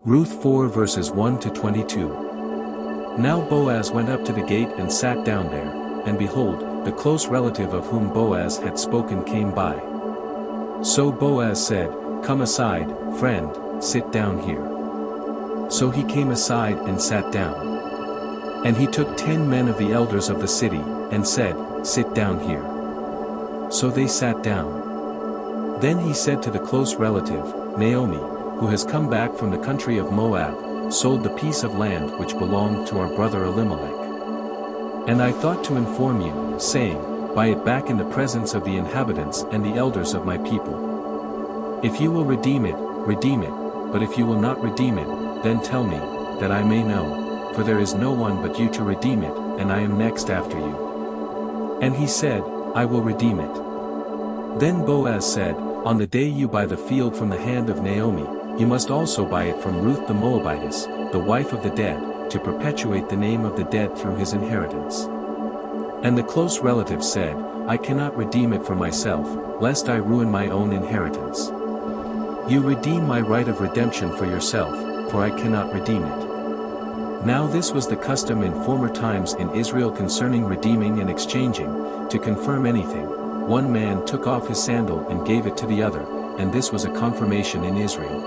Ruth 4 verses 1 to 22. Now Boaz went up to the gate and sat down there, and behold, the close relative of whom Boaz had spoken came by. So Boaz said, "Come aside, friend, sit down here." So he came aside and sat down. And he took 10 men of the elders of the city, and said, "Sit down here." So they sat down. Then he said to the close relative, Naomi, who has come back from the country of Moab, sold the piece of land which belonged to our brother Elimelech. And I thought to inform you, saying, "Buy it back in the presence of the inhabitants and the elders of my people. If you will redeem it, but if you will not redeem it, then tell me, that I may know, for there is no one but you to redeem it, and I am next after you." And he said, "I will redeem it." Then Boaz said, "On the day you buy the field from the hand of Naomi, you must also buy it from Ruth the Moabitess, the wife of the dead, to perpetuate the name of the dead through his inheritance." And the close relative said, "I cannot redeem it for myself, lest I ruin my own inheritance. You redeem my right of redemption for yourself, for I cannot redeem it." Now this was the custom in former times in Israel concerning redeeming and exchanging. To confirm anything, one man took off his sandal and gave it to the other, and this was a confirmation in Israel.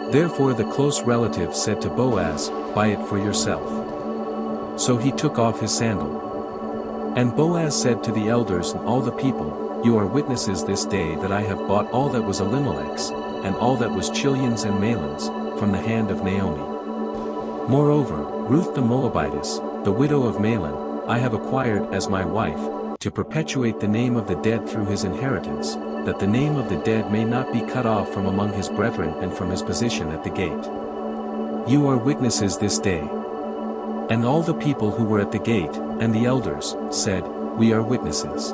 Therefore the close relative said to Boaz, "Buy it for yourself." So he took off his sandal. And Boaz said to the elders and all the people, "You are witnesses this day that I have bought all that was Elimelech's, and all that was Chilion's and Mahlon's, from the hand of Naomi. Moreover, Ruth the Moabitess, the widow of Mahlon, I have acquired as my wife, to perpetuate the name of the dead through his inheritance, that the name of the dead may not be cut off from among his brethren and from his position at the gate. You are witnesses this day." And all the people who were at the gate, and the elders, said, "We are witnesses.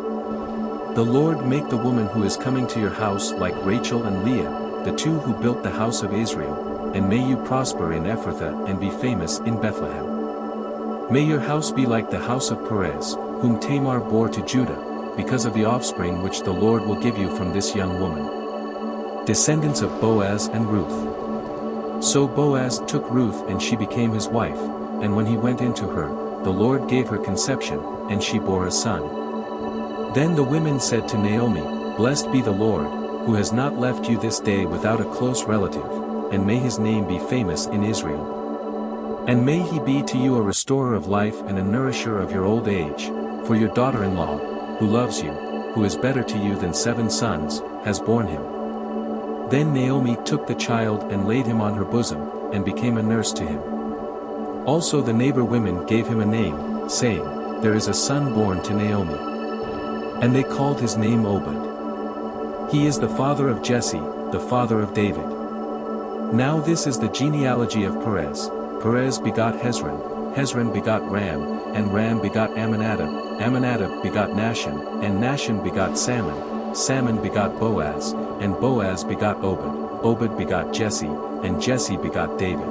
The Lord make the woman who is coming to your house like Rachel and Leah, the two who built the house of Israel, and may you prosper in Ephrathah and be famous in Bethlehem. May your house be like the house of Perez, whom Tamar bore to Judah, because of the offspring which the Lord will give you from this young woman." Descendants of Boaz and Ruth. So Boaz took Ruth and she became his wife, and when he went into her, the Lord gave her conception, and she bore a son. Then the women said to Naomi, "Blessed be the Lord, who has not left you this day without a close relative, and may his name be famous in Israel. And may he be to you a restorer of life and a nourisher of your old age, for your daughter-in-law, who loves you, who is better to you than 7 sons, has borne him." Then Naomi took the child and laid him on her bosom, and became a nurse to him. Also the neighbor women gave him a name, saying, "There is a son born to Naomi." And they called his name Obed. He is the father of Jesse, the father of David. Now this is the genealogy of Perez. Perez begot Hezron, Hezron begot Ram, and Ram begot Amminadab, Amminadab begot Nahshon, and Nahshon begot Salmon, Salmon begot Boaz, and Boaz begot Obed, Obed begot Jesse, and Jesse begot David.